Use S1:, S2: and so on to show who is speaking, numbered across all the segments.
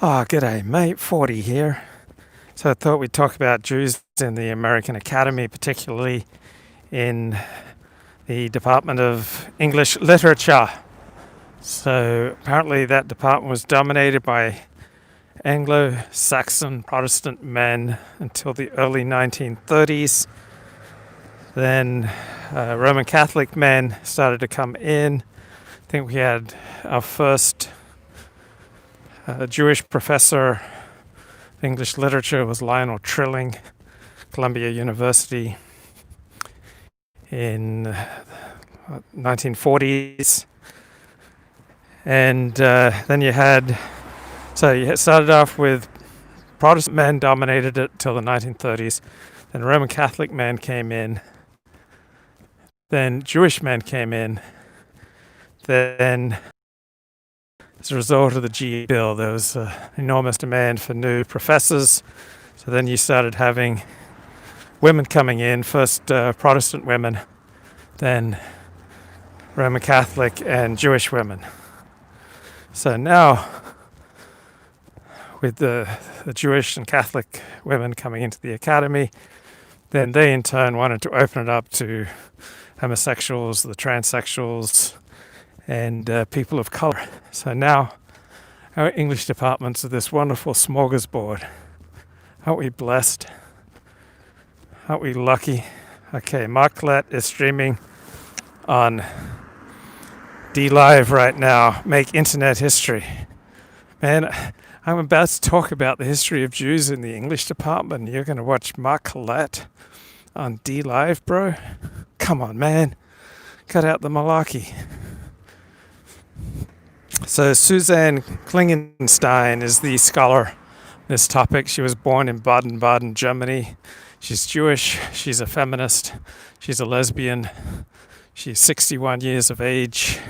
S1: Oh, g'day, mate. 40 here. So I thought we'd talk about Jews in the American Academy, particularly in the Department of English Literature. So apparently that department was dominated by Anglo-Saxon Protestant men until the early 1930s. Then Roman Catholic men started to come in. I think we had our first Jewish professor of English literature was Lionel Trilling, Columbia University in 1940s. And then you started off with Protestant men dominated it till the 1930s. Then Roman Catholic men came in. Then Jewish men came in. Then, as a result of the GE bill, there was an enormous demand for new professors. So then you started having women coming in, first Protestant women, then Roman Catholic and Jewish women. So now, with the Jewish and Catholic women coming into the academy, then they in turn wanted to open it up to homosexuals, the transsexuals, and people of color. So now our English departments are this wonderful smorgasbord. Aren't we blessed? Aren't we lucky? Okay, Mark Collett is streaming on DLive right now. Make internet history. Man, I'm about to talk about the history of Jews in the English department. You're going to watch Mark Collett on DLive, bro? Come on, man. Cut out the malarkey. So Suzanne Klingenstein is the scholar on this topic. She was born in Baden-Baden, Germany. She's Jewish. She's a feminist. She's a lesbian. She's 61 years of age.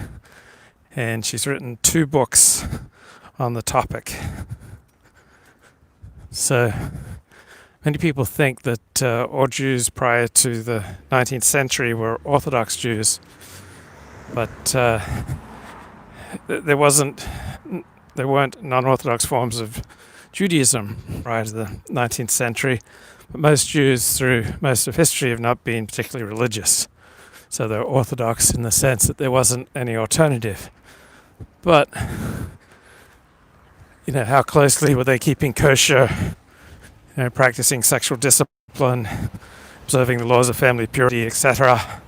S1: And she's written 2 books on the topic. So many people think that all Jews prior to the 19th century were Orthodox Jews. But there weren't non-Orthodox forms of Judaism prior to the 19th century, but most Jews through most of history have not been particularly religious. So they're Orthodox in the sense that there wasn't any alternative. But, how closely were they keeping kosher, practicing sexual discipline, observing the laws of family purity, etc.?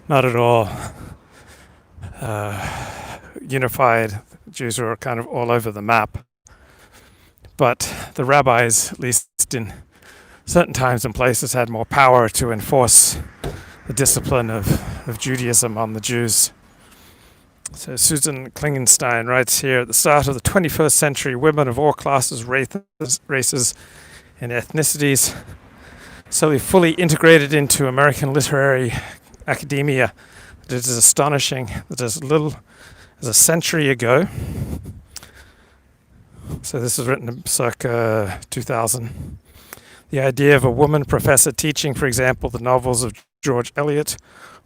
S1: Not at all. Unified. Jews were kind of all over the map. But the rabbis, at least in certain times and places, had more power to enforce the discipline of Judaism on the Jews. So Susan Klingenstein writes here, at the start of the 21st century, women of all classes, races, and ethnicities slowly fully integrated into American literary academia. It is astonishing that as little as a century ago, so this was written circa 2000, the idea of a woman professor teaching, for example, the novels of George Eliot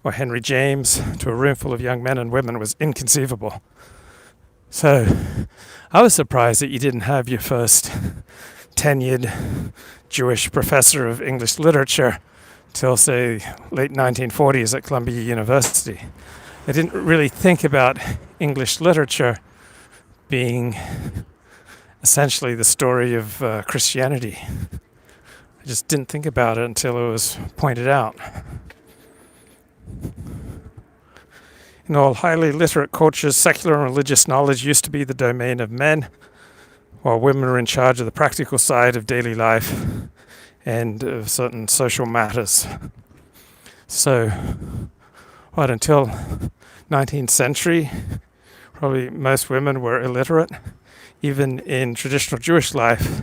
S1: or Henry James to a room full of young men and women was inconceivable. So I was surprised that you didn't have your first tenured Jewish professor of English literature till, say, late 1940s at Columbia University. I didn't really think about English literature being essentially the story of Christianity. I just didn't think about it until it was pointed out. In all highly literate cultures, secular and religious knowledge used to be the domain of men, while women were in charge of the practical side of daily life and of certain social matters. So, until 19th century, probably most women were illiterate. Even in traditional Jewish life,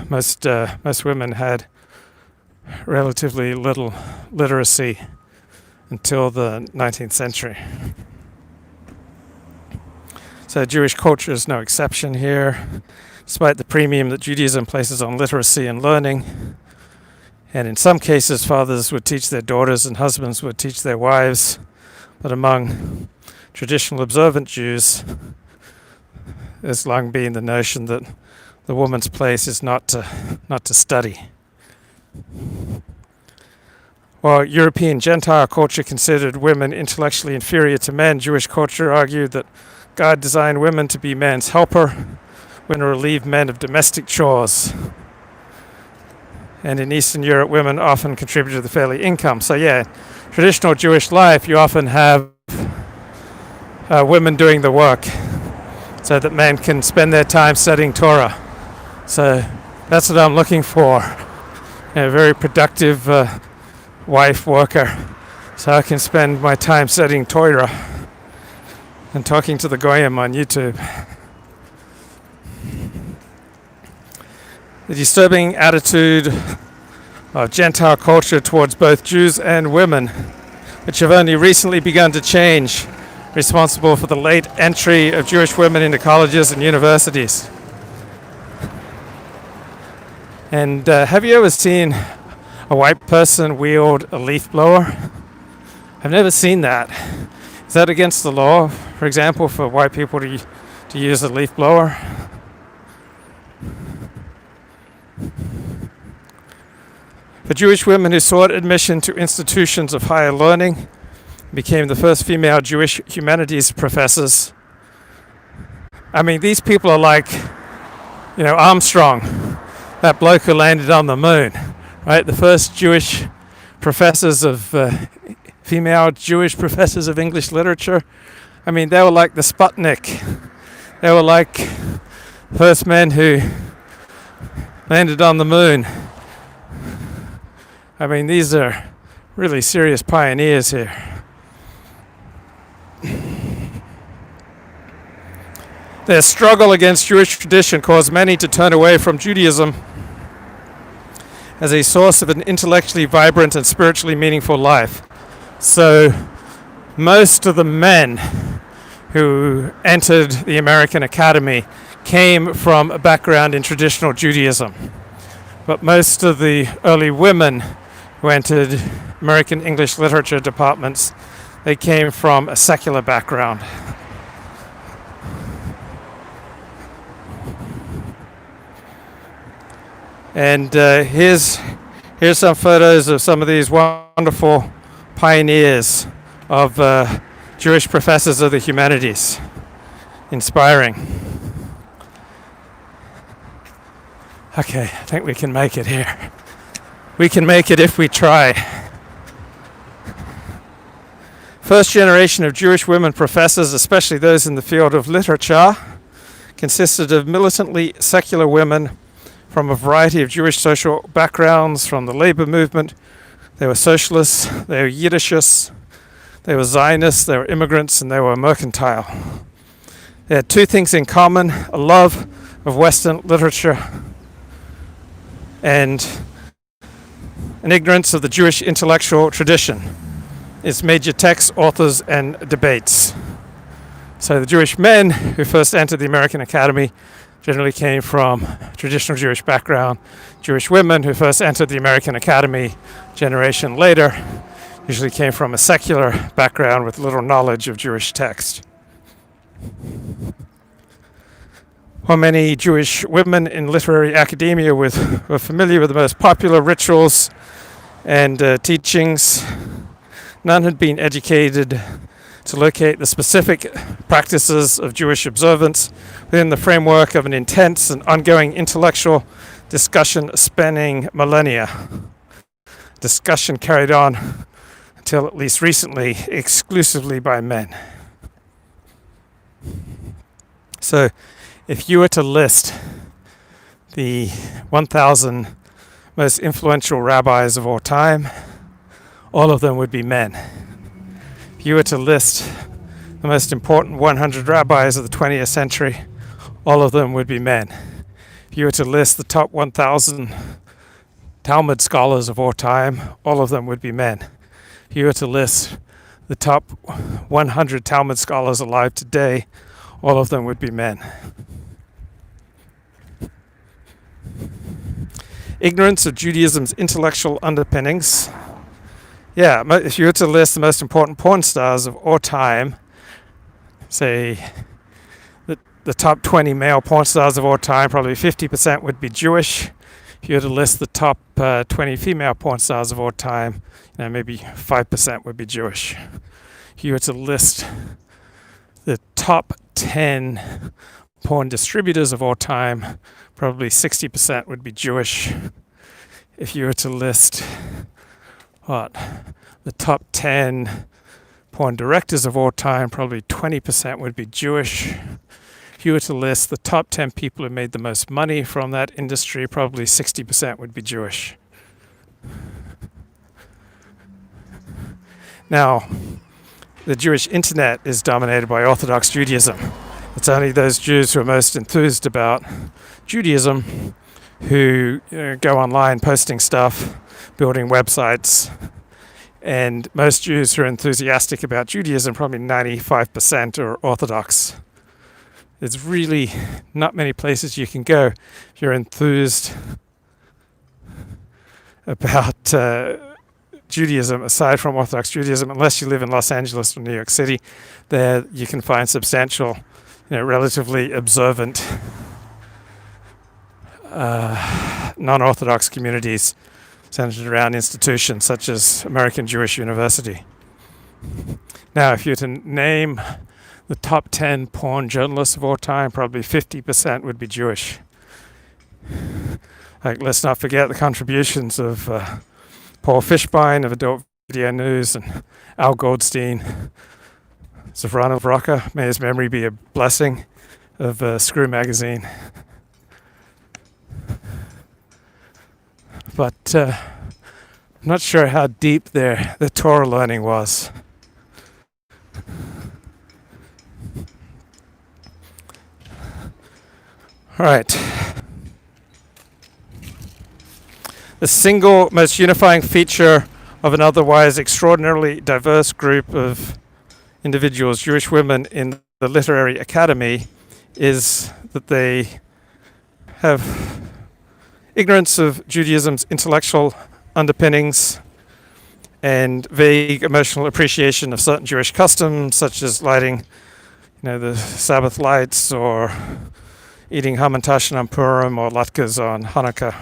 S1: most women had relatively little literacy until the 19th century. So Jewish culture is no exception here. Despite the premium that Judaism places on literacy and learning, and in some cases fathers would teach their daughters and husbands would teach their wives, but among traditional observant Jews, has long been the notion that the woman's place is not to study. While European Gentile culture considered women intellectually inferior to men, Jewish culture argued that God designed women to be man's helper, women relieved men of domestic chores. And in Eastern Europe, women often contributed to the family income. So yeah, traditional Jewish life, you often have women doing the work so that men can spend their time studying Torah. So that's what I'm looking for. A very productive wife worker, so I can spend my time studying Torah and talking to the Goyim on YouTube. The disturbing attitude of Gentile culture towards both Jews and women, which have only recently begun to change, responsible for the late entry of Jewish women into colleges and universities. And have you ever seen a white person wield a leaf blower? I've never seen that. Is that against the law, for example, for white people to use a leaf blower? For Jewish women who sought admission to institutions of higher learning, became the first female Jewish humanities professors. I mean, these people are like, Armstrong, that bloke who landed on the moon. Right, the first Jewish professors of female Jewish professors of English literature. I mean, they were like the Sputnik. They were like first men who landed on the moon. I mean, these are really serious pioneers here. Their struggle against Jewish tradition caused many to turn away from Judaism as a source of an intellectually vibrant and spiritually meaningful life. So most of the men who entered the American Academy came from a background in traditional Judaism. But most of the early women who entered American English literature departments, they came from a secular background. And here's some photos of some of these wonderful pioneers of Jewish professors of the humanities. Inspiring. Okay, I think we can make it here. We can make it if we try. First generation of Jewish women professors, especially those in the field of literature, consisted of militantly secular women from a variety of Jewish social backgrounds, from the labor movement. They were socialists, they were Yiddishists, they were Zionists, they were immigrants, and they were mercantile. They had two things in common: a love of Western literature and an ignorance of the Jewish intellectual tradition, its major texts, authors, and debates. So the Jewish men who first entered the American Academy generally came from traditional Jewish background. Jewish women who first entered the American Academy a generation later usually came from a secular background with little knowledge of Jewish text. While many Jewish women in literary academia were familiar with the most popular rituals and teachings, none had been educated to locate the specific practices of Jewish observance within the framework of an intense and ongoing intellectual discussion spanning millennia. Discussion carried on until at least recently exclusively by men. So if you were to list the 1,000 most influential rabbis of all time, all of them would be men. If you were to list the most important 100 rabbis of the 20th century, all of them would be men. If you were to list the top 1,000 Talmud scholars of all time, all of them would be men. If you were to list the top 100 Talmud scholars alive today, all of them would be men. Ignorance of Judaism's intellectual underpinnings. Yeah, if you were to list the most important porn stars of all time, say the the top 20 male porn stars of all time, probably 50% would be Jewish. If you were to list the top 20 female porn stars of all time, maybe 5% would be Jewish. If you were to list the top 10 porn distributors of all time, probably 60% would be Jewish. If you were to list the top 10 porn directors of all time, probably 20% would be Jewish. If you were to list the top 10 people who made the most money from that industry, probably 60% would be Jewish. Now, the Jewish internet is dominated by Orthodox Judaism. It's only those Jews who are most enthused about Judaism who go online posting stuff, building websites. And most Jews who are enthusiastic about Judaism, probably 95%, are Orthodox. There's really not many places you can go if you're enthused about Judaism, aside from Orthodox Judaism, unless you live in Los Angeles or New York City. There you can find substantial, relatively observant non-Orthodox communities centered around institutions such as American Jewish University. Now, if you were to name the top 10 porn journalists of all time, probably 50% would be Jewish. Let's not forget the contributions of Paul Fishbein of Adult Video News and Al Goldstein, Zvrana Vroka, may his memory be a blessing, of Screw Magazine. But I'm not sure how deep their Torah learning was. All right. The single most unifying feature of an otherwise extraordinarily diverse group of individuals, Jewish women in the Literary Academy, is that they have ignorance of Judaism's intellectual underpinnings and vague emotional appreciation of certain Jewish customs, such as lighting, the Sabbath lights, or eating hamantash on Purim or latkes on Hanukkah.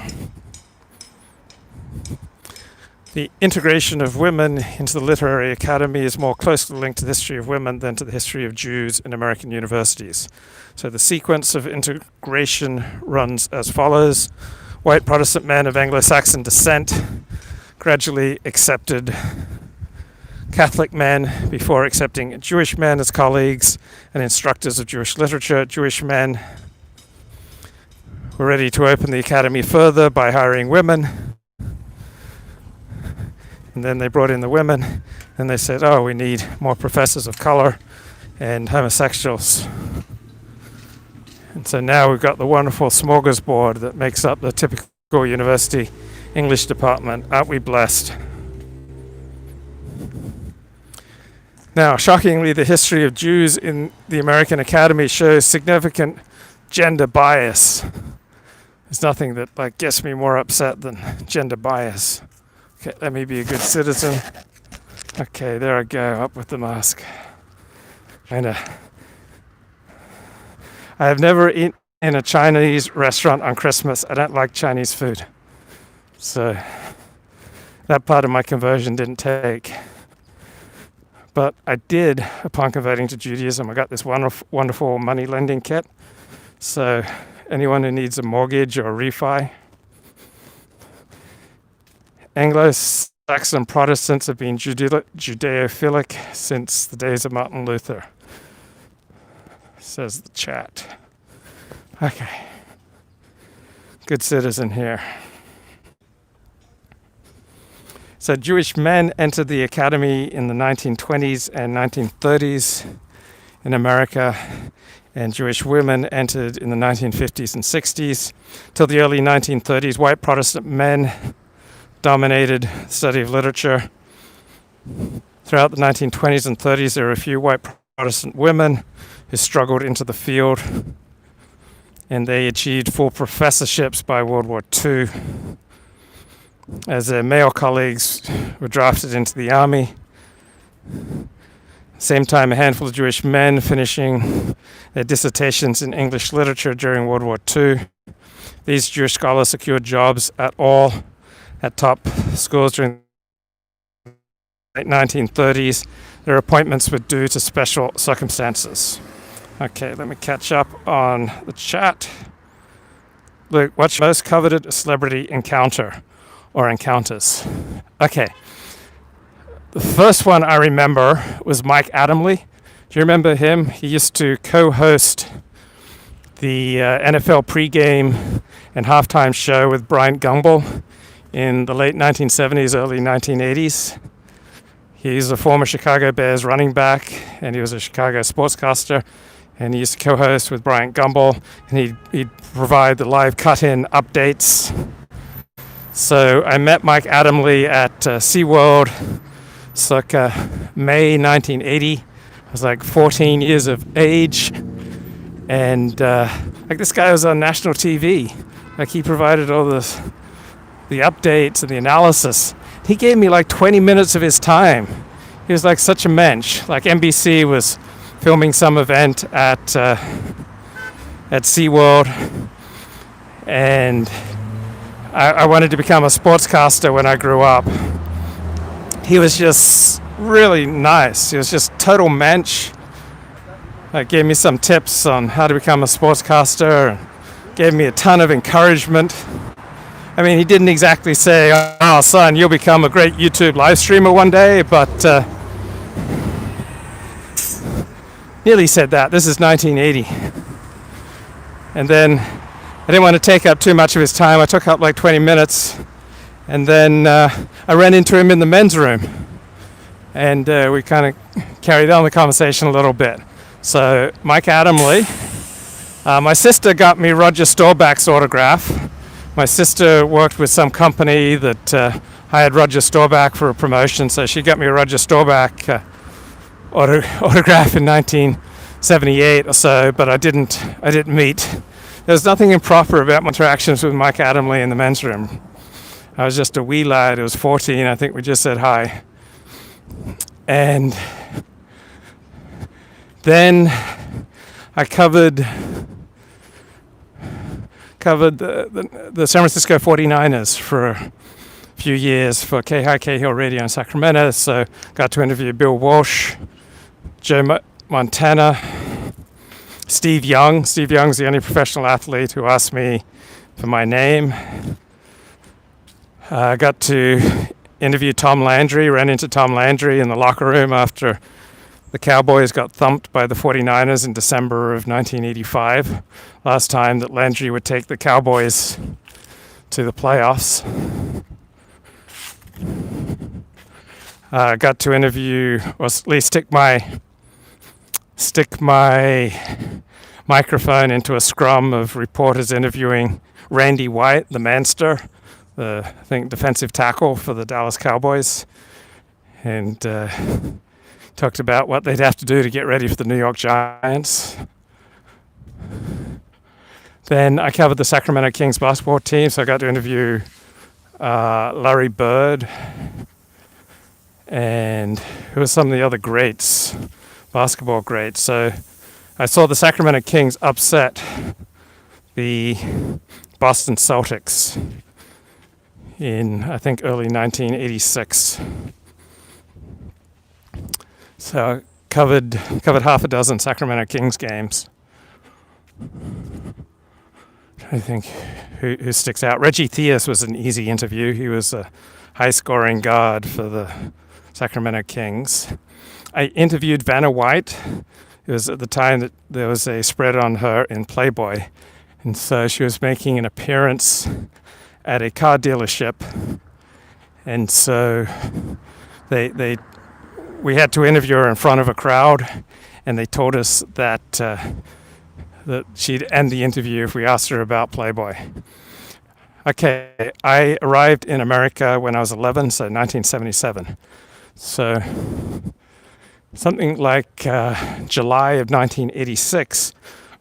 S1: The integration of women into the Literary Academy is more closely linked to the history of women than to the history of Jews in American universities. So the sequence of integration runs as follows. White Protestant men of Anglo-Saxon descent gradually accepted Catholic men before accepting Jewish men as colleagues and instructors of Jewish literature. Jewish men were ready to open the academy further by hiring women. And then they brought in the women, and they said, we need more professors of color and homosexuals. And so now we've got the wonderful smorgasbord that makes up the typical university English department. Aren't we blessed? Now, shockingly, the history of Jews in the American Academy shows significant gender bias. There's nothing that gets me more upset than gender bias. Okay, let me be a good citizen. Okay, there I go, up with the mask. I have never eaten in a Chinese restaurant on Christmas. I don't like Chinese food. So that part of my conversion didn't take. But I did, upon converting to Judaism, I got this wonderful money lending kit. So anyone who needs a mortgage or a refi, Anglo-Saxon Protestants have been Judeophilic since the days of Martin Luther, says the chat. Okay. Good citizen here. So Jewish men entered the academy in the 1920s and 1930s in America, and Jewish women entered in the 1950s and 60s. Till the early 1930s, white Protestant men dominated the study of literature. Throughout the 1920s and 30s, there were a few white Protestant women who struggled into the field, and they achieved full professorships by World War II. As their male colleagues were drafted into the army, Same time, a handful of Jewish men finishing their dissertations in English literature during World War II. These Jewish scholars secured jobs at top schools during the late 1930s. Their appointments were due to special circumstances. Okay, let me catch up on the chat. Luke, what's your most coveted celebrity encounter or encounters? Okay. The first one I remember was Mike Adamle. Do you remember him? He used to co-host the NFL pregame and halftime show with Bryant Gumbel in the late 1970s, early 1980s. He's a former Chicago Bears running back, and he was a Chicago sportscaster. And he used to co-host with Bryant Gumbel, and he'd provide the live cut-in updates. So I met Mike Adamle at SeaWorld circa May 1980. I was like 14 years of age, and like this guy was on national TV. Like he provided all the updates and the analysis. He gave me like 20 minutes of his time. He was like such a mensch. Like NBC was filming some event at SeaWorld, and I wanted to become a sportscaster when I grew up. He was just really nice. He was just total mensch. Gave me some tips on how to become a sportscaster, and gave me a ton of encouragement. I mean, he didn't exactly say, "Oh, son, you'll become a great YouTube live streamer one day," but nearly said that. This is 1980. And then I didn't want to take up too much of his time. I took up like 20 minutes. And then I ran into him in the men's room. And we kind of carried on the conversation a little bit. So Mike Adamle. My sister got me Roger Staubach's autograph. My sister worked with some company that hired Roger Staubach for a promotion. So she got me a Roger Staubach autograph in 1978 or so, but I didn't meet. There was nothing improper about my interactions with Mike Adamle in the men's room. I was just a wee lad. I was 14. I think we just said hi. And then I covered the San Francisco 49ers for a few years for Cahill Radio in Sacramento. So got to interview Bill Walsh, Joe Montana, Steve Young. Steve Young's the only professional athlete who asked me for my name. I got to interview Tom Landry, ran into Tom Landry in the locker room after the Cowboys got thumped by the 49ers in December of 1985. Last time that Landry would take the Cowboys to the playoffs. Got to interview, or at least stick my microphone into a scrum of reporters interviewing Randy White, the Manster, the defensive tackle for the Dallas Cowboys, and talked about what they'd have to do to get ready for the New York Giants. Then I covered the Sacramento Kings basketball team, so I got to interview Larry Bird and who were some of the other greats, basketball greats. So I saw the Sacramento Kings upset the Boston Celtics in, I think, early 1986. So I covered half a dozen Sacramento Kings games. I think who sticks out. Reggie Theus was an easy interview. He was a high-scoring guard for the Sacramento Kings. I interviewed Vanna White. It was at the time that there was a spread on her in Playboy. And so she was making an appearance at a car dealership. And so we had to interview her in front of a crowd, and they told us that she'd end the interview if we asked her about Playboy. Okay, I arrived in America when I was 11, so 1977. So something like July of 1986,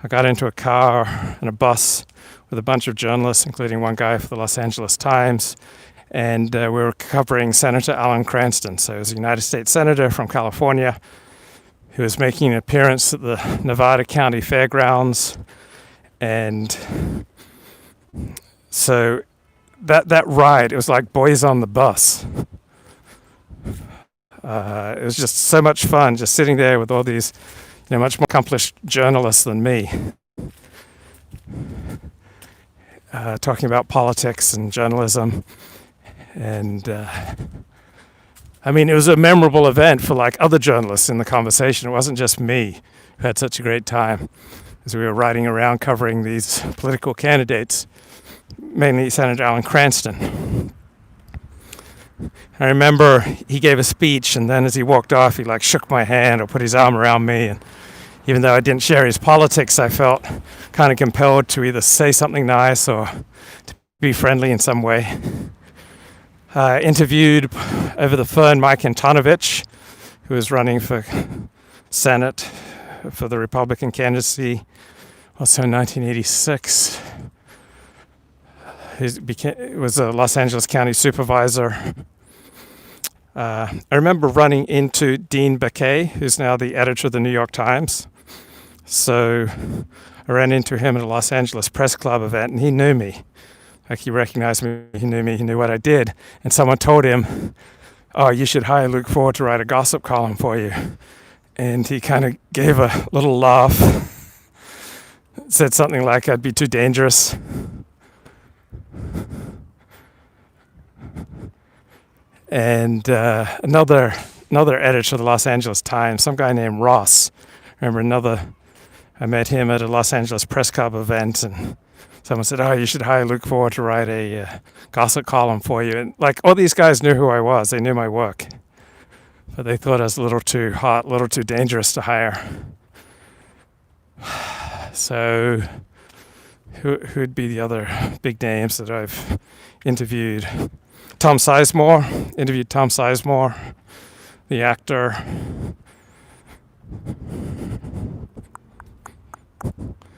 S1: I got into a car and a bus with a bunch of journalists, including one guy for the Los Angeles Times, and we were covering Senator Alan Cranston. So he was a United States Senator from California, He was making an appearance at the Nevada County Fairgrounds, and so that ride, it was like boys on the bus. It was just so much fun, just sitting there with all these, much more accomplished journalists than me, talking about politics and journalism. And it was a memorable event for like other journalists in the conversation. It wasn't just me who had such a great time, as we were riding around covering these political candidates, mainly Senator Alan Cranston. I remember he gave a speech, and then as he walked off, he like shook my hand or put his arm around me, and even though I didn't share his politics, I felt kind of compelled to either say something nice or to be friendly in some way. Interviewed over the phone Mike Antonovich, who was running for Senate for the Republican candidacy, also in 1986. He was a Los Angeles County supervisor. I remember running into Dean Baquet, who's now the editor of the New York Times. So I ran into him at a Los Angeles Press Club event, and he knew me. Like, he recognized me, he knew what I did. And someone told him, "Oh, you should hire Luke Ford to write a gossip column for you." And he kind of gave a little laugh, said something like, "I'd be too dangerous." And another editor of the Los Angeles Times, some guy named Ross. I met him at a Los Angeles Press Club event, and someone said, "Oh, you should hire Luke Ford to write a gossip column for you." And like, all these guys knew who I was. They knew my work. But they thought I was a little too hot, a little too dangerous to hire. So who'd be the other big names that I've interviewed? Tom Sizemore, interviewed Tom Sizemore, the actor.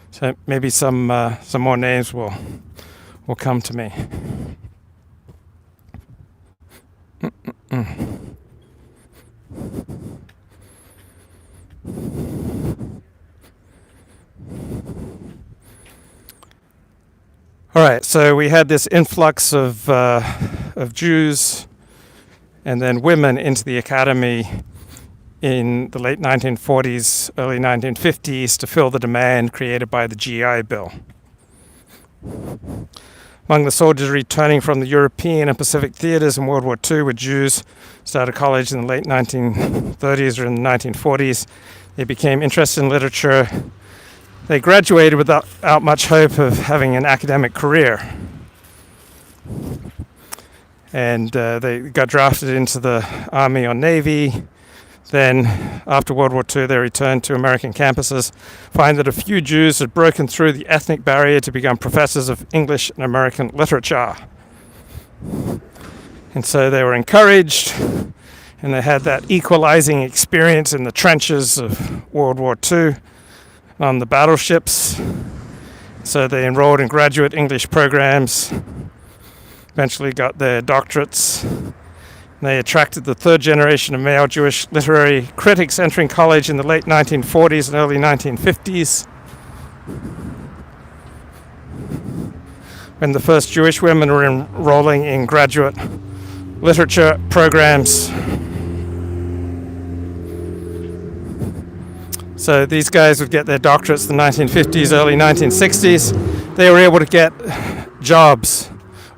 S1: So maybe some more names will come to me. All right, so we had this influx of Jews and then women into the academy in the late 1940s, early 1950s to fill the demand created by the GI Bill. Among the soldiers returning from the European and Pacific theaters in World War II were Jews. Started college in the late 1930s or in the 1940s. They became interested in literature. They graduated without much hope of having an academic career. And they got drafted into the Army or Navy. Then, after World War II, they returned to American campuses, find that a few Jews had broken through the ethnic barrier to become professors of English and American literature. And so they were encouraged, and they had that equalizing experience in the trenches of World War II on the battleships. So they enrolled in graduate English programs, eventually got their doctorates. They attracted the third generation of male Jewish literary critics entering college in the late 1940s and early 1950s. When the first Jewish women were enrolling in graduate literature programs. So these guys would get their doctorates in the 1950s, early 1960s. They were able to get jobs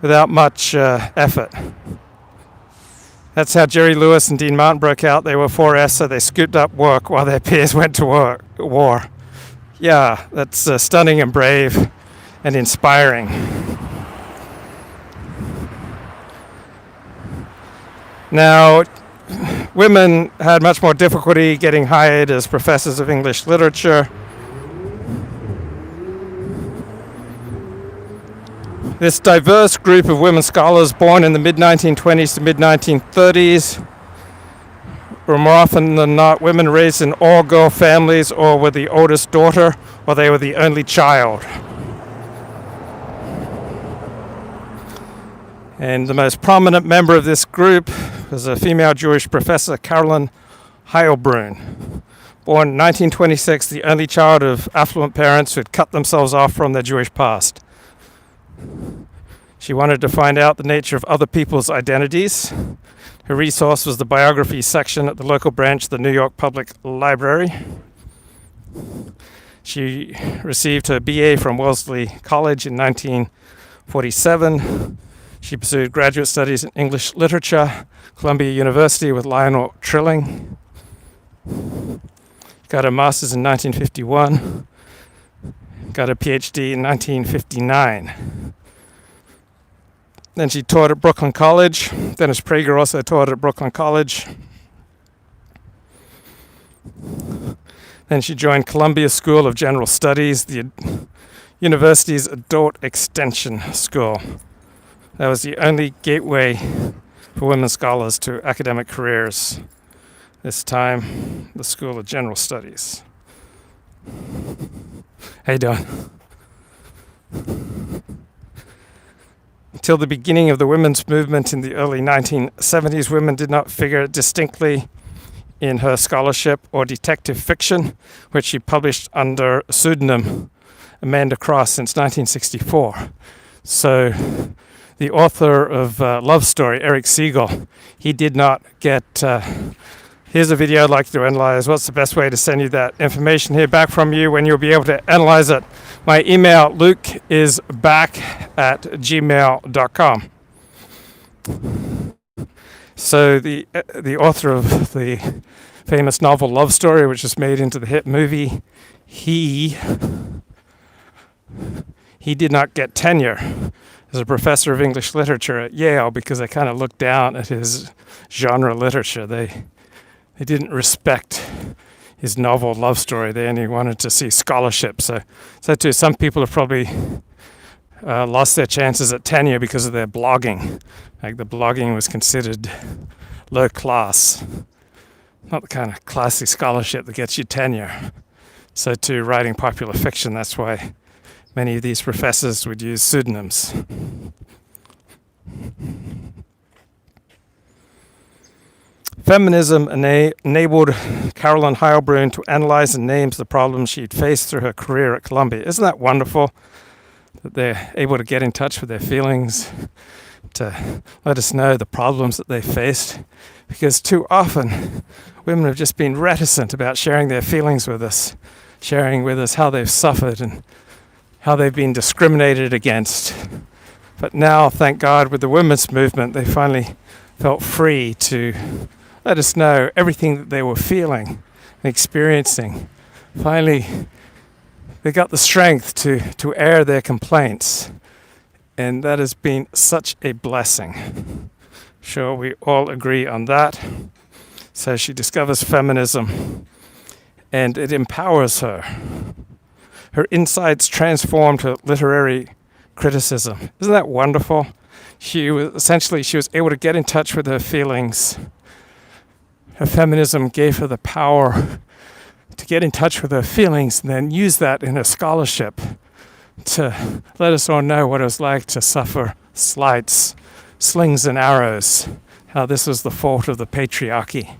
S1: without much effort. That's how Jerry Lewis and Dean Martin broke out. They were 4S, so they scooped up work while their peers went to war. Yeah, that's stunning and brave and inspiring. Now, women had much more difficulty getting hired as professors of English literature. This diverse group of women scholars born in the mid-1920s to mid-1930s were more often than not women raised in all-girl families or were the oldest daughter or they were the only child. And the most prominent member of this group was a female Jewish professor, Carolyn Heilbrunn, Born in 1926, the only child of affluent parents who had cut themselves off from their Jewish past. She wanted to find out the nature of other people's identities. Her resource was the biography section at the local branch of the New York Public Library. She received her BA from Wellesley College in 1947. She pursued graduate studies in English literature, Columbia University with Lionel Trilling. Got her master's in 1951. Got her PhD in 1959. Then she taught at Brooklyn College. Dennis Prager also taught at Brooklyn College. Then she joined Columbia School of General Studies, the university's adult extension school. That was the only gateway for women scholars to academic careers. This time, the School of General Studies. How you doing? Until the beginning of the women's movement in the early 1970s, women did not figure distinctly in her scholarship or detective fiction, which she published under pseudonym Amanda Cross since 1964. So the author of Love Story, Eric Siegel, he did not get... here's a video I'd like to analyze. What's the best way to send you that information? Hear back from you when you'll be able to analyze it. My email, lukeisback@gmail.com. So the author of the famous novel Love Story, which was made into the hit movie, he did not get tenure as a professor of English literature at Yale because they kind of looked down at his genre literature. They didn't respect his novel Love Story. They only wanted to see scholarship. So too, some people have probably lost their chances at tenure because of their blogging. Like the blogging was considered low class, not the kind of classy scholarship that gets you tenure. So too, writing popular fiction, that's why many of these professors would use pseudonyms. Feminism enabled Carolyn Heilbrunn to analyze and name the problems she'd faced through her career at Columbia. Isn't that wonderful that they're able to get in touch with their feelings, to let us know the problems that they faced? Because too often women have just been reticent about sharing their feelings with us, sharing with us how they've suffered and how they've been discriminated against. But now, thank God, with the women's movement, they finally felt free to let us know everything that they were feeling and experiencing. Finally, they got the strength to air their complaints. And that has been such a blessing. Sure, we all agree on that. So she discovers feminism, and it empowers her. Her insights transformed her literary criticism. Isn't that wonderful? She was able to get in touch with her feelings. Her feminism gave her the power to get in touch with her feelings and then use that in her scholarship to let us all know what it was like to suffer slights, slings and arrows, how this was the fault of the patriarchy.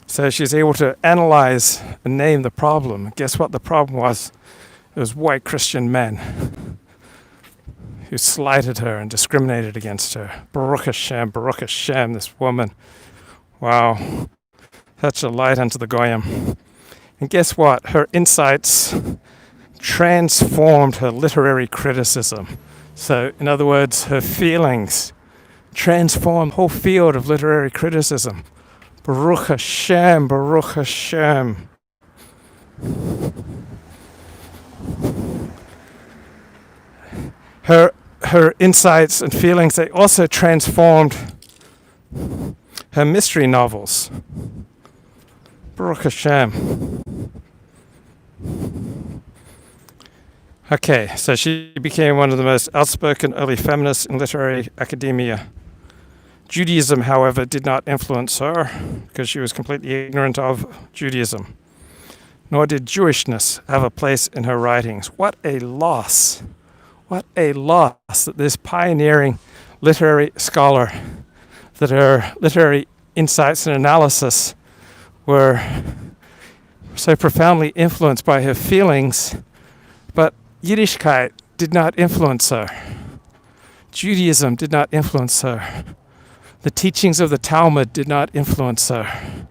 S1: So she's able to analyze and name the problem. Guess what the problem was? It was white Christian men who slighted her and discriminated against her. Baruch Hashem, this woman. Wow. Such a light unto the Goyim. And guess what? Her insights transformed her literary criticism. So, in other words, her feelings transformed the whole field of literary criticism. Baruch Hashem, Baruch Hashem. Her insights and feelings, they also transformed her mystery novels. Baruch Hashem. Okay, so she became one of the most outspoken early feminists in literary academia. Judaism, however, did not influence her because she was completely ignorant of Judaism. Nor did Jewishness have a place in her writings. What a loss. What a loss that this pioneering literary scholar, that her literary insights and analysis were so profoundly influenced by her feelings, but Yiddishkeit did not influence her. Judaism did not influence her. The teachings of the Talmud did not influence her.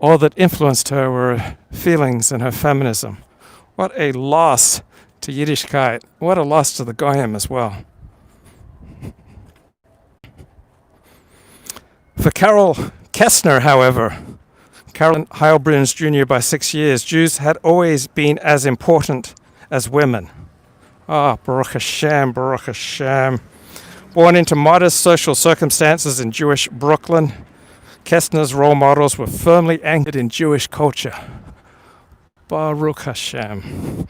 S1: All that influenced her were her feelings and her feminism. What a loss to Yiddishkeit. What a loss to the Goyim as well. For Carol Kestner, however, Carolyn Heilbruns Jr. by 6 years, Jews had always been as important as women. Baruch Hashem, Baruch Hashem. Born into modest social circumstances in Jewish Brooklyn, Kestner's role models were firmly anchored in Jewish culture. Baruch Hashem.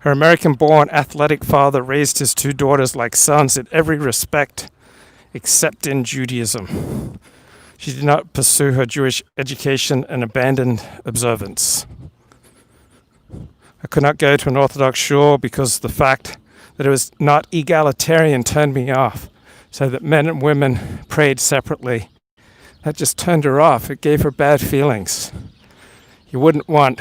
S1: Her American-born athletic father raised his 2 daughters like sons in every respect except in Judaism. She did not pursue her Jewish education and abandoned observance. I could not go to an Orthodox shul because the fact that it was not egalitarian turned me off, so that men and women prayed separately. That just turned her off. It gave her bad feelings. You wouldn't want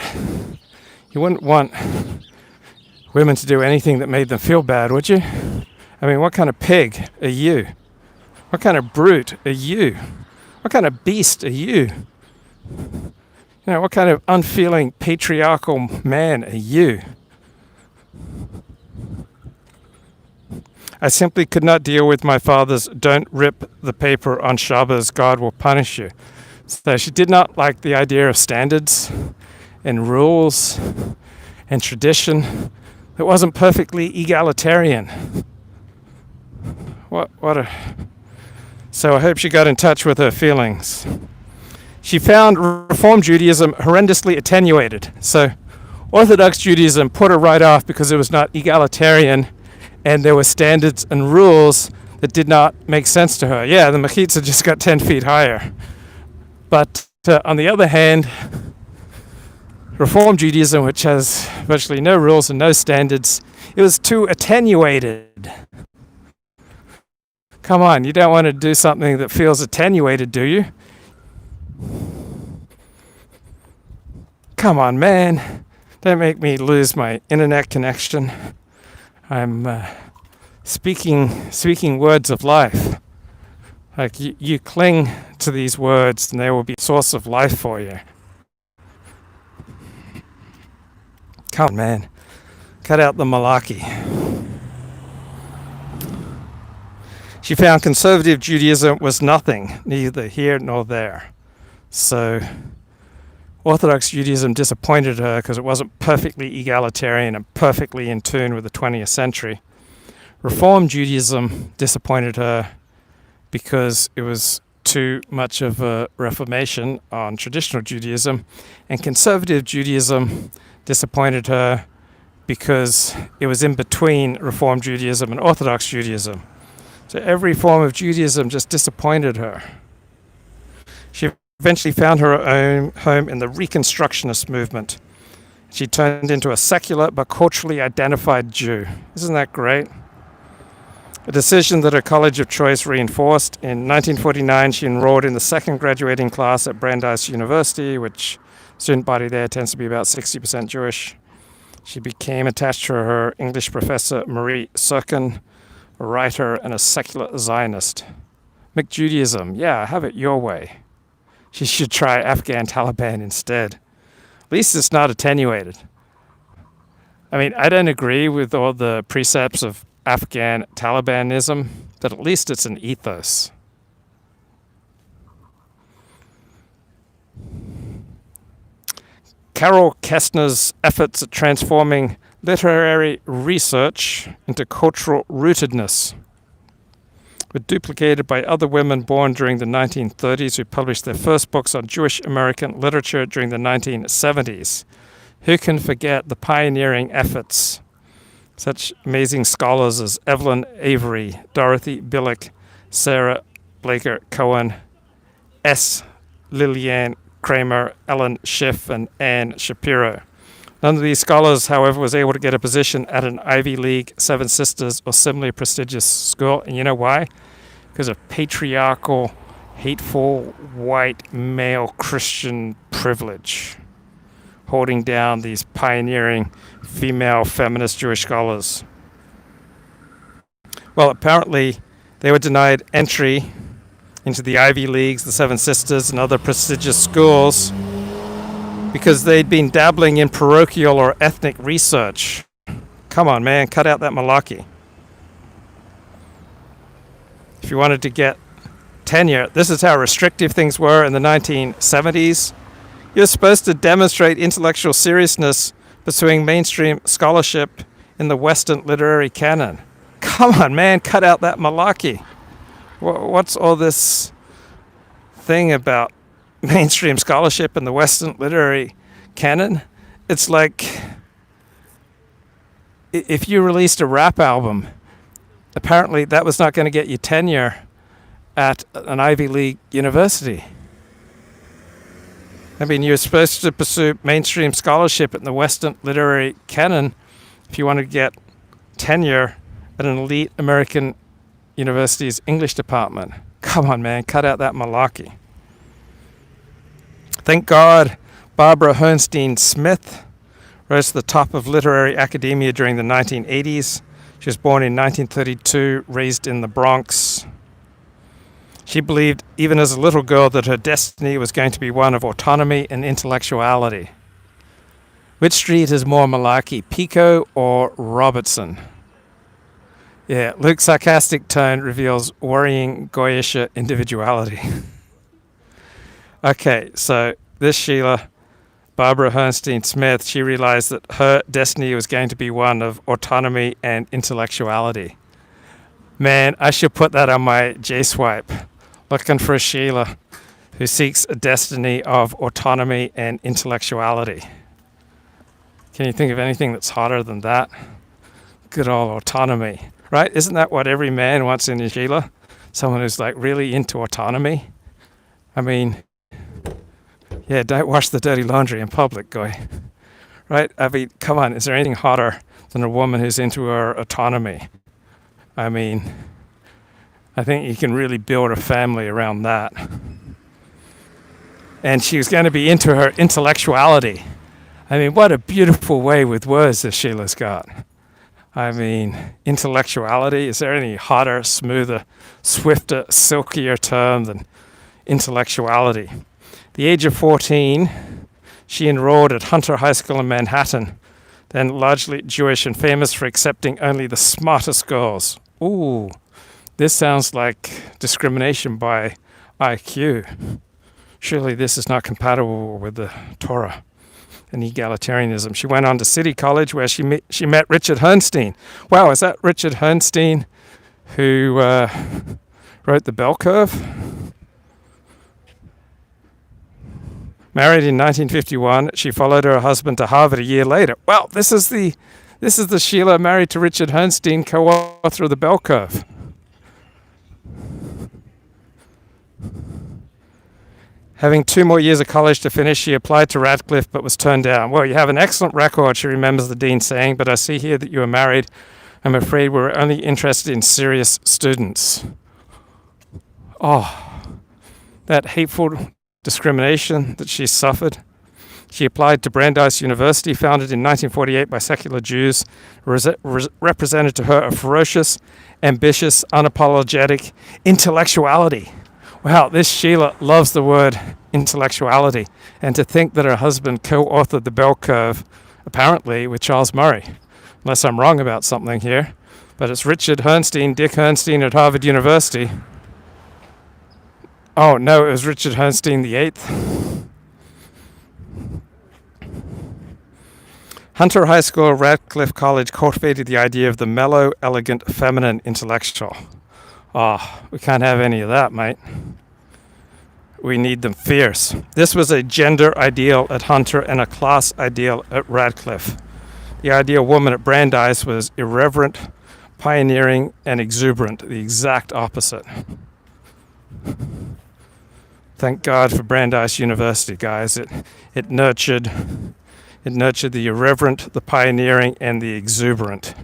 S1: women to do anything that made them feel bad, would you? I mean, what kind of pig are you? What kind of brute are you? What kind of beast are you? You know, what kind of unfeeling patriarchal man are you? I simply could not deal with my father's "don't rip the paper on Shabbos, God will punish you." So she did not like the idea of standards and rules and tradition that wasn't perfectly egalitarian. So I hope she got in touch with her feelings. She found Reform Judaism horrendously attenuated. So Orthodox Judaism put her right off because it was not egalitarian and there were standards and rules that did not make sense to her. Yeah, the Mechitza just got 10 feet higher. But on the other hand, Reform Judaism, which has virtually no rules and no standards, it was too attenuated. Come on, you don't want to do something that feels attenuated, do you? Come on, man. Don't make me lose my internet connection. I'm speaking words of life. Like you cling to these words and they will be a source of life for you. Come on, man. Cut out the malarkey. She found conservative Judaism was nothing, neither here nor there. So Orthodox Judaism disappointed her because it wasn't perfectly egalitarian and perfectly in tune with the 20th century. Reform Judaism disappointed her because it was too much of a reformation on traditional Judaism, and conservative Judaism disappointed her because it was in between Reform Judaism and Orthodox Judaism. So every form of Judaism just disappointed her. She eventually found her own home in the Reconstructionist movement. She turned into a secular but culturally identified Jew. Isn't that great? A decision that her college of choice reinforced. In 1949, she enrolled in the second graduating class at Brandeis University, which student body there tends to be about 60% Jewish. She became attached to her English professor, Marie Serkin, a writer and a secular Zionist. McJudaism, yeah, have it your way. She should try Afghan Taliban instead. At least it's not attenuated. I mean, I don't agree with all the precepts of Afghan Talibanism, but at least it's an ethos. Carol Kestner's efforts at transforming literary research into cultural rootedness were duplicated by other women born during the 1930s who published their first books on Jewish American literature during the 1970s. Who can forget the pioneering efforts? Such amazing scholars as Evelyn Avery, Dorothy Billick, Sarah Blaker Cohen, S. Lillian Kramer, Ellen Schiff, and Anne Shapiro. None of these scholars, however, was able to get a position at an Ivy League, Seven Sisters, or similarly prestigious school. And you know why? Because of patriarchal hateful white male Christian privilege holding down these pioneering female feminist Jewish scholars. Well, apparently they were denied entry into the Ivy Leagues, the Seven Sisters, and other prestigious schools because they'd been dabbling in parochial or ethnic research. Come on, man, cut out that malarkey. If you wanted to get tenure, this is how restrictive things were in the 1970s. You're supposed to demonstrate intellectual seriousness pursuing mainstream scholarship in the Western literary canon. Come on, man, cut out that malarkey. What's all this thing about mainstream scholarship in the Western literary canon? It's like if you released a rap album, apparently that was not going to get you tenure at an Ivy League university. I mean, you're supposed to pursue mainstream scholarship in the Western literary canon if you want to get tenure at an elite American university's English department. Come on, man, cut out that malarkey. Thank God Barbara Herrnstein Smith rose to the top of literary academia during the 1980s. She was born in 1932, raised in the Bronx. She believed, even as a little girl, that her destiny was going to be one of autonomy and intellectuality. Which street is more malarkey, Pico or Robertson? Yeah, Luke's sarcastic tone reveals worrying Goyish individuality. Okay, so this Sheila, Barbara Herrnstein Smith, she realized that her destiny was going to be one of autonomy and intellectuality. Man, I should put that on my J-Swipe. Looking for a Sheila who seeks a destiny of autonomy and intellectuality. Can you think of anything that's hotter than that? Good old autonomy, right? Isn't that what every man wants in a Sheila? Someone who's like really into autonomy? I mean, yeah, don't wash the dirty laundry in public, guy. Right? I mean, come on, is there anything hotter than a woman who's into her autonomy? I mean, I think you can really build a family around that. And she was going to be into her intellectuality. I mean, what a beautiful way with words that Sheila's got. I mean, intellectuality, is there any hotter, smoother, swifter, silkier term than intellectuality? The age of 14, she enrolled at Hunter High School in Manhattan, then largely Jewish and famous for accepting only the smartest girls. Ooh, this sounds like discrimination by IQ. Surely this is not compatible with the Torah and egalitarianism. She went on to City College where she met Richard Herrnstein. Wow, is that Richard Herrnstein who wrote The Bell Curve? Married in 1951, she followed her husband to Harvard a year later. Well, this is the Sheila married to Richard Herrnstein, co-author of The Bell Curve. Having 2 more years of college to finish, she applied to Radcliffe but was turned down. Well, you have an excellent record, she remembers the dean saying, but I see here that you are married. I'm afraid we're only interested in serious students. Oh, that hateful discrimination that she suffered. She applied to Brandeis University, founded in 1948 by secular Jews, represented to her a ferocious, ambitious, unapologetic intellectuality. Wow, this Sheila loves the word intellectuality. And to think that her husband co-authored The Bell Curve, apparently with Charles Murray, unless I'm wrong about something here, but it's Richard Herrnstein, Dick Herrnstein at Harvard University. Oh, no, it was Richard Herrnstein VIII. Hunter High School, Radcliffe College cultivated the idea of the mellow, elegant, feminine intellectual. Oh, we can't have any of that, mate. We need them fierce. This was a gender ideal at Hunter and a class ideal at Radcliffe. The ideal woman at Brandeis was irreverent, pioneering, and exuberant, the exact opposite. Thank God for Brandeis University, guys. It nurtured the irreverent, the pioneering, and the exuberant.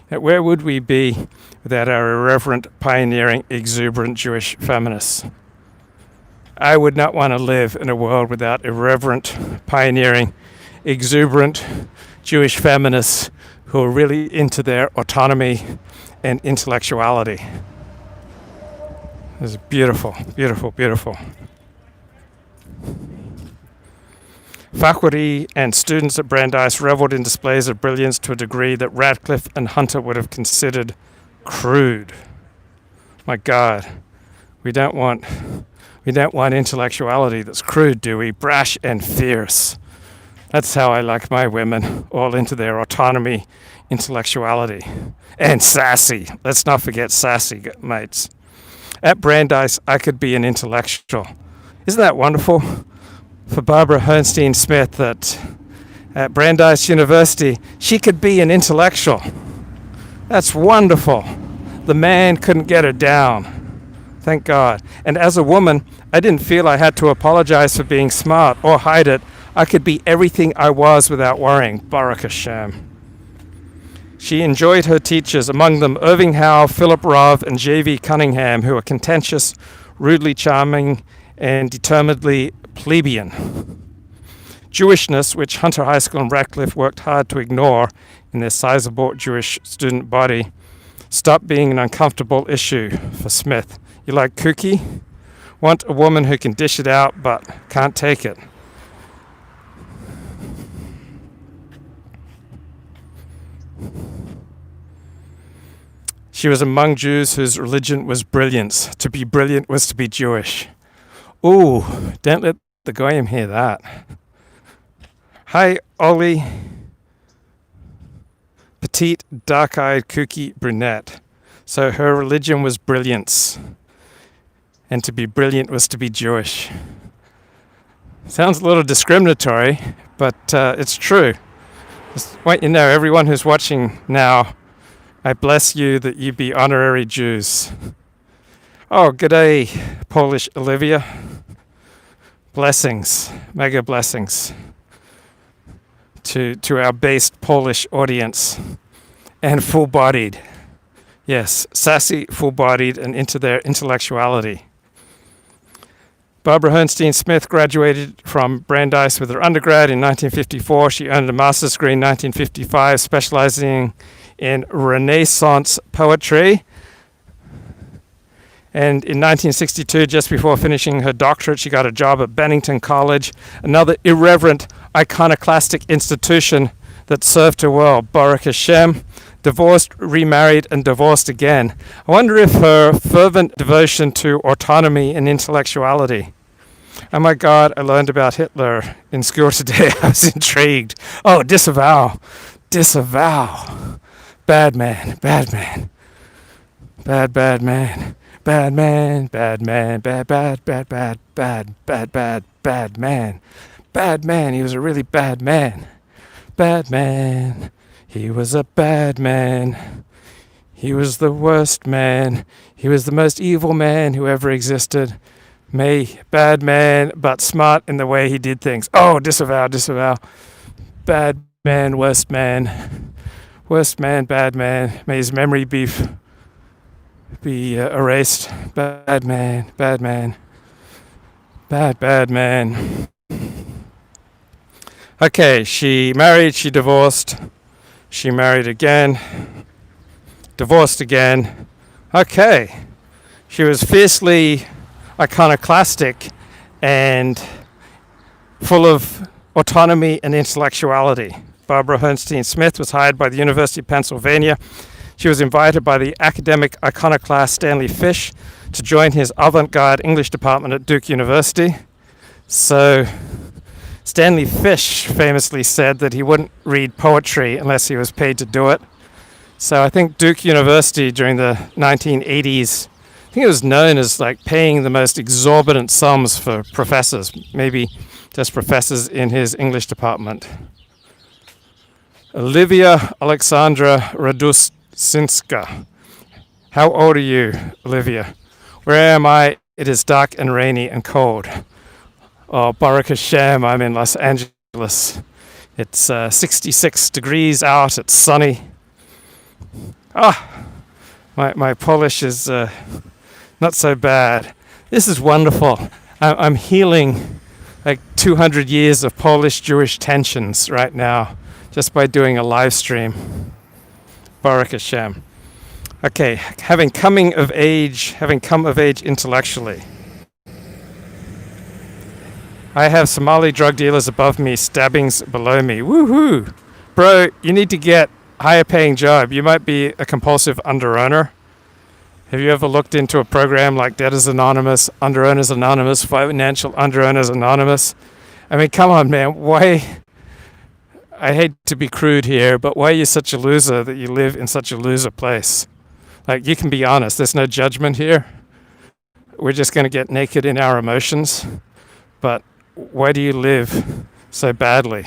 S1: Now, where would we be without our irreverent, pioneering, exuberant Jewish feminists? I would not want to live in a world without irreverent, pioneering, exuberant Jewish feminists who are really into their autonomy and intellectuality. It's beautiful, beautiful, beautiful. Faculty and students at Brandeis reveled in displays of brilliance to a degree that Radcliffe and Hunter would have considered crude. My God, we don't want intellectuality that's crude, do we? Brash and fierce. That's how I like my women, all into their autonomy, intellectuality, and sassy. Let's not forget sassy, mates. At Brandeis, I could be an intellectual. Isn't that wonderful? For Barbara Herrnstein Smith, that at Brandeis University, she could be an intellectual. That's wonderful. The man couldn't get her down. Thank God. And as a woman, I didn't feel I had to apologize for being smart or hide it. I could be everything I was without worrying. Baruch Hashem. She enjoyed her teachers, among them Irving Howe, Philip Rove, and J.V. Cunningham, who were contentious, rudely charming, and determinedly plebeian. Jewishness, which Hunter High School and Radcliffe worked hard to ignore in their sizable Jewish student body, stopped being an uncomfortable issue for Smith. You like kooky? Want a woman who can dish it out but can't take it. She was among Jews whose religion was brilliance. To be brilliant was to be Jewish. Ooh, don't let the goyim hear that. Hi, Ollie. Petite, dark-eyed, kooky brunette. So her religion was brilliance. And to be brilliant was to be Jewish. Sounds a little discriminatory, but it's true. Just want you to know, everyone who's watching now, I bless you that you be honorary Jews. Oh, g'day, Polish Olivia. Blessings, mega blessings to our based Polish audience. And full-bodied. Yes, sassy, full-bodied, and into their intellectuality. Barbara Herrnstein Smith graduated from Brandeis with her undergrad in 1954. She earned a master's degree in 1955, specializing in Renaissance poetry. And in 1962, just before finishing her doctorate, she got a job at Bennington College, another irreverent, iconoclastic institution that served her well. Baruch Hashem, divorced, remarried, and divorced again. I wonder if her fervent devotion to autonomy and intellectuality. Oh my God, I learned about Hitler in school today. I was intrigued. Oh, disavow. Disavow. Bad man, bad man. Bad, bad man. Bad man, bad man, bad, bad, bad, bad, bad, bad, bad, bad man. Bad man, he was a really bad man. Bad man, he was a bad man. He was the worst man. He was the most evil man who ever existed. Bad man, but smart in the way he did things. Oh, disavow, disavow. Bad man, worst man. Worst man, bad man. May his memory be erased. Bad man, bad man. Bad, bad man. Okay, she married, she divorced. She married again. Divorced again. Okay. She was fiercely iconoclastic and full of autonomy and intellectuality. Barbara Herrnstein Smith was hired by the University of Pennsylvania. She was invited by the academic iconoclast Stanley Fish to join his avant-garde English department at Duke University. So Stanley Fish famously said that he wouldn't read poetry unless he was paid to do it. So I think Duke University during the 1980s, I think it was known as like paying the most exorbitant sums for professors, maybe just professors in his English department. Olivia Alexandra Raduscinska. How old are you, Olivia? Where am I? It is dark and rainy and cold. Oh, Baruch Hashem, I'm in Los Angeles. It's 66 degrees out, it's sunny. My Polish is not so bad. This is wonderful. I'm healing like 200 years of Polish-Jewish tensions right now just by doing a live stream. Baruch Hashem. Okay, having come of age intellectually. I have Somali drug dealers above me, stabbings below me. Woohoo! Bro, you need to get a higher paying job. You might be a compulsive underowner. Have you ever looked into a program like Debtors Anonymous, Underowners Anonymous, Financial Underowners Anonymous? I mean, come on, man. Why? I hate to be crude here, but why are you such a loser that you live in such a loser place? Like, you can be honest. There's no judgment here. We're just going to get naked in our emotions. But why do you live so badly?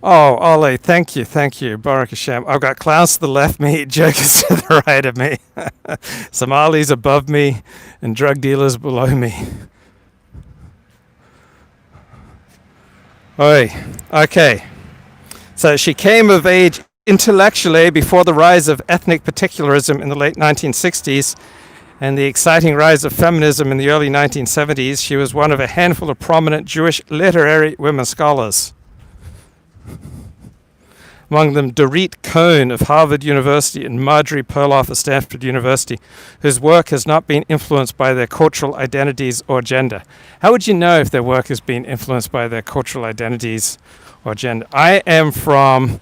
S1: Oh, Ole, thank you, Baruch Hashem. I've got clowns to the left of me, jokers to the right of me, Somalis above me, and drug dealers below me. Oi, okay. So she came of age intellectually before the rise of ethnic particularism in the late 1960s and the exciting rise of feminism in the early 1970s. She was one of a handful of prominent Jewish literary women scholars. Among them, Dorit Cohn of Harvard University and Marjorie Perloff of Stanford University, whose work has not been influenced by their cultural identities or gender. How would you know if their work has been influenced by their cultural identities or gender? I am from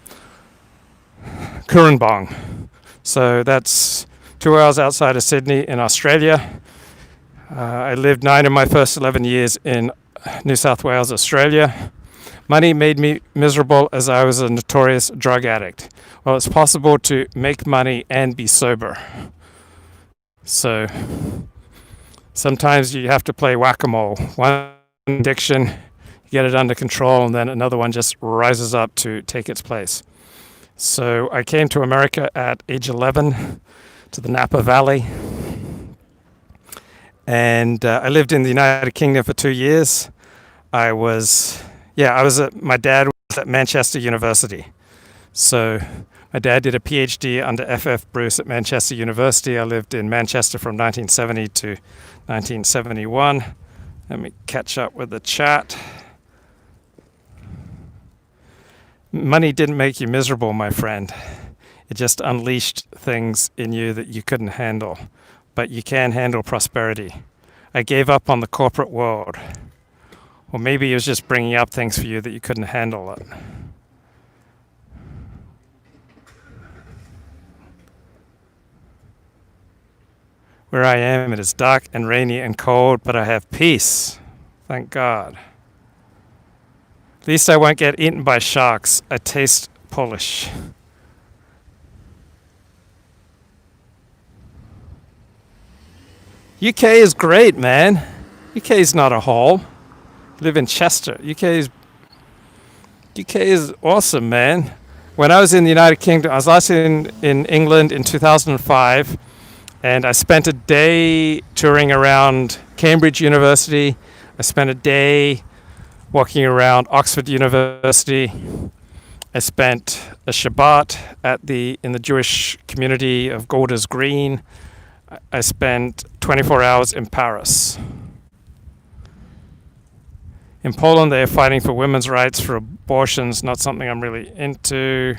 S1: Currumbong, so that's 2 hours outside of Sydney in Australia. I lived 9 of my first 11 years in New South Wales, Australia. Money made me miserable as I was a notorious drug addict. Well, it's possible to make money and be sober. So sometimes you have to play whack-a-mole. One addiction, you get it under control, and then another one just rises up to take its place. So I came to America at age 11 to the Napa Valley. And I lived in the United Kingdom for 2 years. My dad was at Manchester University. So my dad did a PhD under F.F. Bruce at Manchester University. I lived in Manchester from 1970 to 1971. Let me catch up with the chat. Money didn't make you miserable, my friend. It just unleashed things in you that you couldn't handle. But you can handle prosperity. I gave up on the corporate world. Or maybe it was just bringing up things for you that you couldn't handle it. Where I am, it is dark and rainy and cold, but I have peace. Thank God. At least I won't get eaten by sharks. I taste Polish. UK is great, man. UK is not a hole. Live in Chester. UK is awesome, man. When I was in the United Kingdom, I was last in England in 2005, and I spent a day touring around Cambridge University. I spent a day walking around Oxford University. I spent a Shabbat in the Jewish community of Golders Green. I spent 24 hours in Paris. In Poland, they are fighting for women's rights for abortions, not something I'm really into.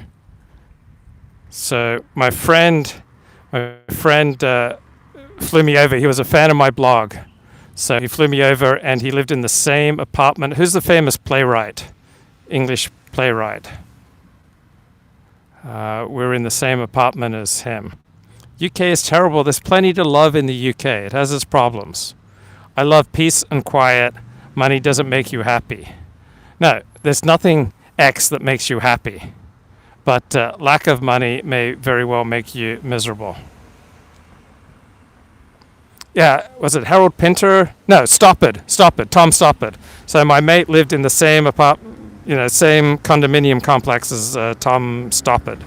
S1: So my friend flew me over. He was a fan of my blog. So he flew me over, and he lived in the same apartment. Who's the famous playwright? English playwright. We're in the same apartment as him. UK is terrible. There's plenty to love in the UK. It has its problems. I love peace and quiet. Money doesn't make you happy. No, there's nothing X that makes you happy. But lack of money may very well make you miserable. Yeah, was it Harold Pinter? No, Stoppard, Tom Stoppard. So my mate lived in the same same condominium complex as Tom Stoppard.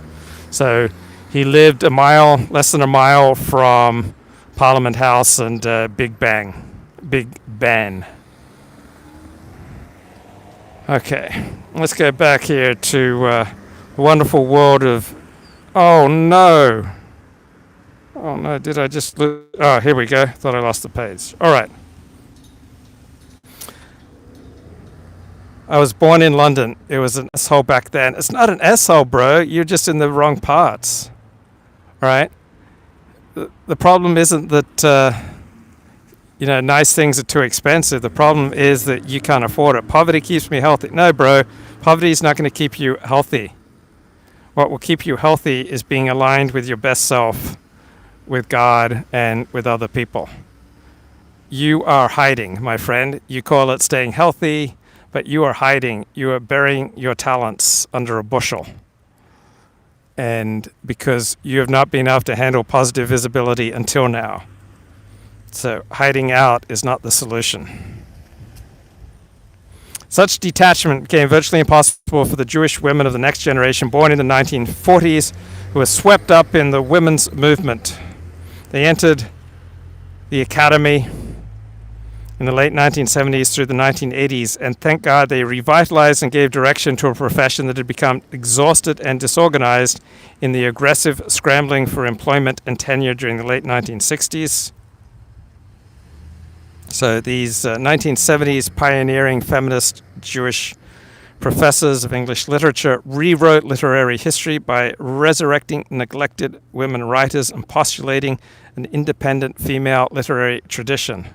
S1: So he lived less than a mile from Parliament House and Big Ben. Okay, let's go back here to the wonderful world of... Oh no! Oh no, did I just lose? Oh, here we go. Thought I lost the page. All right. I was born in London. It was an asshole back then. It's not an asshole, bro. You're just in the wrong parts. All right. The problem isn't that nice things are too expensive. The problem is that you can't afford it. Poverty keeps me healthy. No, bro. Poverty is not going to keep you healthy. What will keep you healthy is being aligned with your best self, with God, and with other people. You are hiding, my friend. You call it staying healthy, but you are hiding. You are burying your talents under a bushel. And because you have not been able to handle positive visibility until now. So hiding out is not the solution. Such detachment became virtually impossible for the Jewish women of the next generation born in the 1940s who were swept up in the women's movement. They entered the academy in the late 1970s through the 1980s, and thank God they revitalized and gave direction to a profession that had become exhausted and disorganized in the aggressive scrambling for employment and tenure during the late 1960s. So these 1970s pioneering feminist Jewish professors of English literature rewrote literary history by resurrecting neglected women writers and postulating an independent female literary tradition.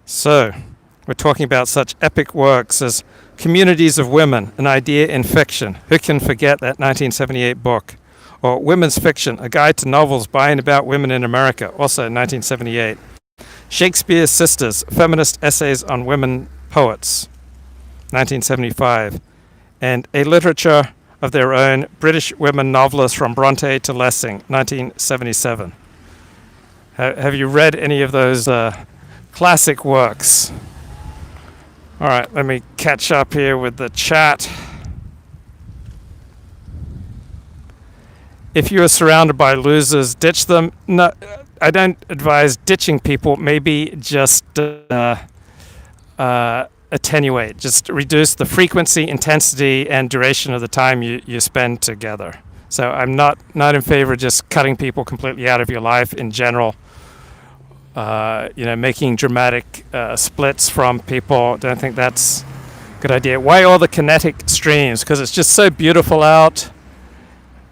S1: So, we're talking about such epic works as Communities of Women, An Idea in Fiction. Who can forget that 1978 book? Or Women's Fiction, A Guide to Novels by and about women in America, also 1978. Shakespeare's Sisters, Feminist Essays on Women Poets, 1975. And A Literature of Their Own, British Women Novelists from Bronte to Lessing, 1977. Have you read any of those classic works? All right, let me catch up here with the chat. If you are surrounded by losers, ditch them. No, I don't advise ditching people. Maybe just attenuate. Just reduce the frequency, intensity, and duration of the time you spend together. So I'm not in favor of just cutting people completely out of your life in general. Making dramatic splits from people. Don't think that's a good idea. Why all the kinetic streams? Because it's just so beautiful out,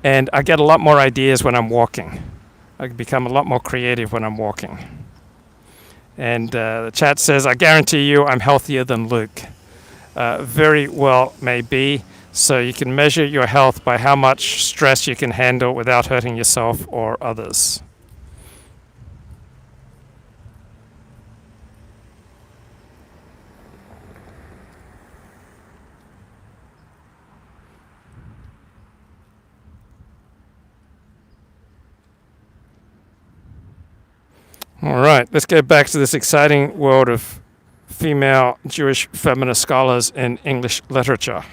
S1: and I get a lot more ideas when I'm walking. I become a lot more creative when I'm walking. And the chat says, I guarantee you I'm healthier than Luke. Very well may be. So you can measure your health by how much stress you can handle without hurting yourself or others. All right, let's go back to this exciting world of female Jewish feminist scholars in English literature.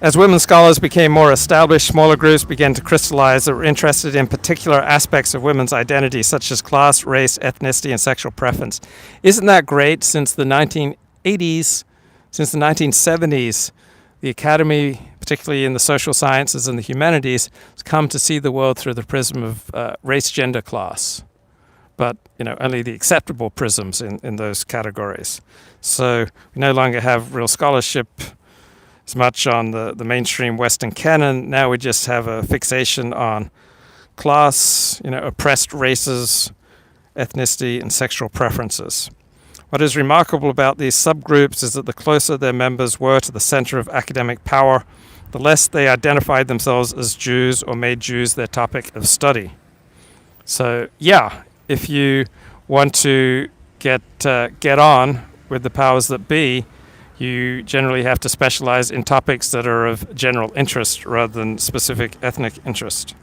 S1: As women scholars became more established, smaller groups began to crystallize that were interested in particular aspects of women's identity, such as class, race, ethnicity, and sexual preference. Isn't that great? Since the 1980s, since the 1970s, the Academy, particularly in the social sciences and the humanities, has come to see the world through the prism of race, gender, class. But, only the acceptable prisms in those categories. So we no longer have real scholarship as much on the mainstream Western canon. Now we just have a fixation on class, oppressed races, ethnicity, and sexual preferences. What is remarkable about these subgroups is that the closer their members were to the center of academic power, the less they identified themselves as Jews or made Jews their topic of study. So, yeah, if you want to get on with the powers that be, you generally have to specialize in topics that are of general interest rather than specific ethnic interest.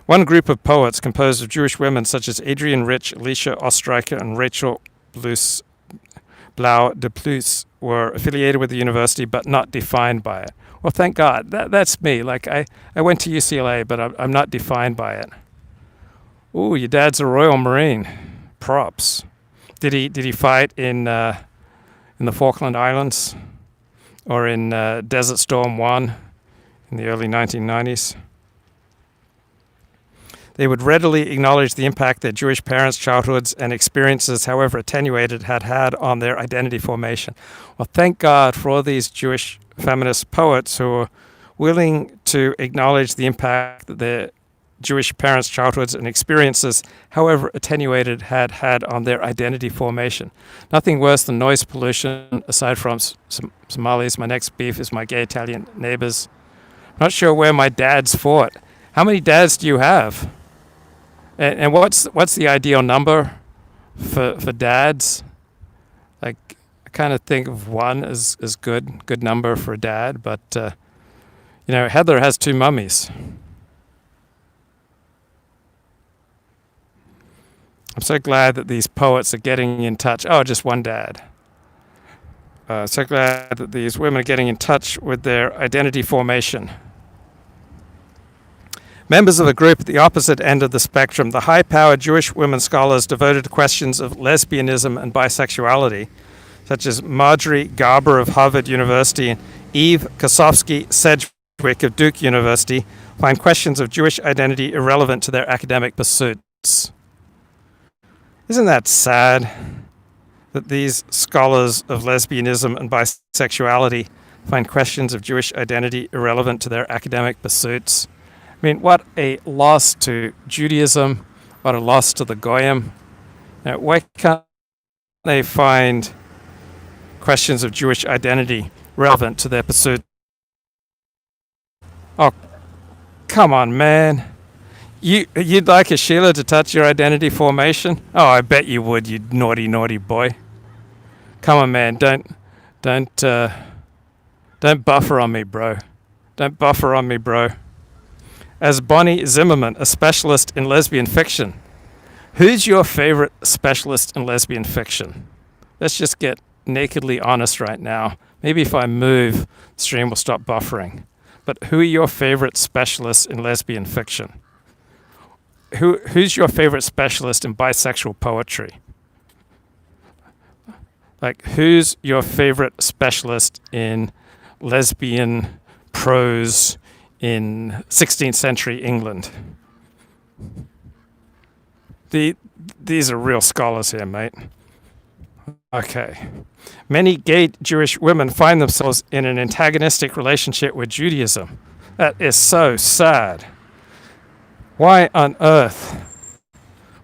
S1: One group of poets composed of Jewish women such as Adrienne Rich, Alicia Ostreicher, and Rachel Blau de Plus were affiliated with the university but not defined by it. Well, thank God. That's me. Like, I went to UCLA, but I'm not defined by it. Ooh, your dad's a Royal Marine. Props. Did he fight in the Falkland Islands? or in Desert Storm 1 in the early 1990s. They would readily acknowledge the impact their Jewish parents' childhoods and experiences, however attenuated, had had on their identity formation. Well, thank God for all these Jewish feminist poets who are willing to acknowledge the impact that their Jewish parents' childhoods and experiences, however attenuated, had had on their identity formation. Nothing worse than noise pollution, aside from Somalis. My next beef is my gay Italian neighbors. Not sure where my dads fought. How many dads do you have? And what's the ideal number for dads? Like, I kind of think of one as good number for a dad, but Heather has 2 mummies. I'm so glad that these poets are getting in touch. Oh, just one dad. So glad that these women are getting in touch with their identity formation. Members of a group at the opposite end of the spectrum, the high-powered Jewish women scholars devoted to questions of lesbianism and bisexuality, such as Marjorie Garber of Harvard University and Eve Kosofsky-Sedgwick of Duke University, find questions of Jewish identity irrelevant to their academic pursuits. Isn't that sad that these scholars of lesbianism and bisexuality find questions of Jewish identity irrelevant to their academic pursuits? I mean, what a loss to Judaism, what a loss to the Goyim. Why can't they find questions of Jewish identity relevant to their pursuit? Oh, come on, man. You'd like a Sheila to touch your identity formation? Oh, I bet you would, you naughty, naughty boy. Come on, man, don't buffer on me, bro. Don't buffer on me, bro. As Bonnie Zimmerman, a specialist in lesbian fiction. Who's your favorite specialist in lesbian fiction? Let's just get nakedly honest right now. Maybe if I move, the stream will stop buffering. But who are your favorite specialists in lesbian fiction? Who's your favorite specialist in bisexual poetry? Like, who's your favorite specialist in lesbian prose in 16th century England? These are real scholars here, mate. Okay. Many gay Jewish women find themselves in an antagonistic relationship with Judaism. That is so sad. Why on earth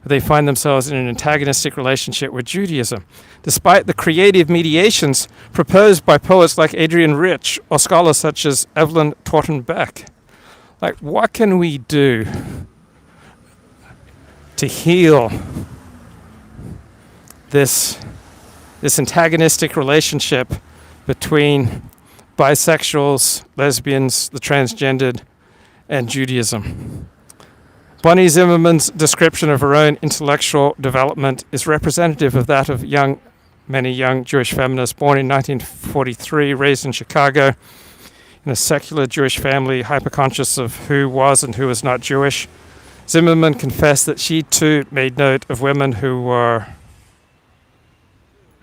S1: would they find themselves in an antagonistic relationship with Judaism, despite the creative mediations proposed by poets like Adrian Rich or scholars such as Evelyn Totten-Beck? Like, what can we do to heal this antagonistic relationship between bisexuals, lesbians, the transgendered, and Judaism? Bonnie Zimmerman's description of her own intellectual development is representative of that of many young Jewish feminists born in 1943, raised in Chicago, in a secular Jewish family, hyperconscious of who was and who was not Jewish. Zimmerman confessed that she too made note of women who were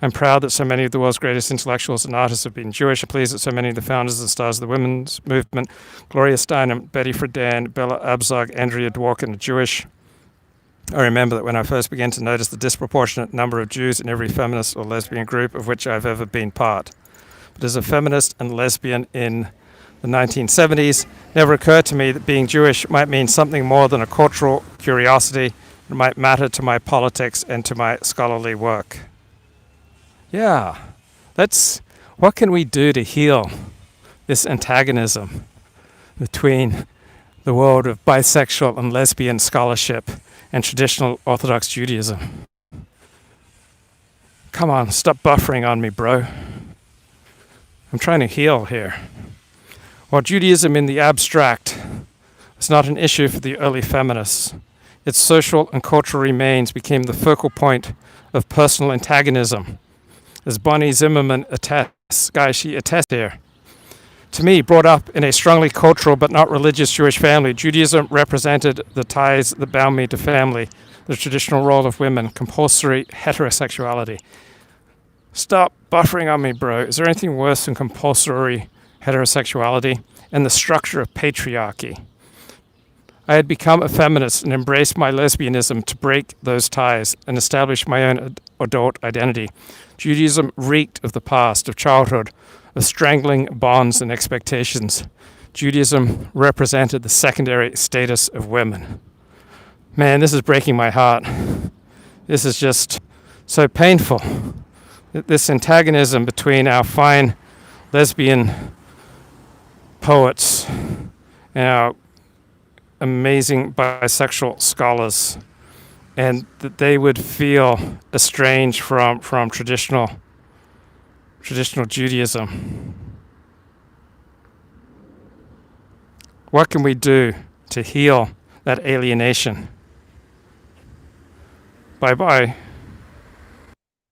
S1: I'm proud that so many of the world's greatest intellectuals and artists have been Jewish. I'm pleased that so many of the founders and stars of the women's movement, Gloria Steinem, Betty Friedan, Bella Abzug, Andrea Dworkin, are Jewish. I remember that when I first began to notice the disproportionate number of Jews in every feminist or lesbian group of which I've ever been part. But as a feminist and lesbian in the 1970s, it never occurred to me that being Jewish might mean something more than a cultural curiosity. It might matter to my politics and to my scholarly work. Yeah, what can we do to heal this antagonism between the world of bisexual and lesbian scholarship and traditional Orthodox Judaism? Come on, stop buffering on me, bro. I'm trying to heal here. While Judaism in the abstract was not an issue for the early feminists, its social and cultural remains became the focal point of personal antagonism. As Bonnie Zimmerman attests, she attests here. To me, brought up in a strongly cultural but not religious Jewish family, Judaism represented the ties that bound me to family, the traditional role of women, compulsory heterosexuality. Stop buffering on me, bro. Is there anything worse than compulsory heterosexuality and the structure of patriarchy? I had become a feminist and embraced my lesbianism to break those ties and establish my own adult identity. Judaism reeked of the past, of childhood, of strangling bonds and expectations. Judaism represented the secondary status of women. Man, this is breaking my heart. This is just so painful. This antagonism between our fine lesbian poets and our amazing bisexual scholars, and that they would feel estranged from traditional Judaism. What can we do to heal that alienation? Bye bye.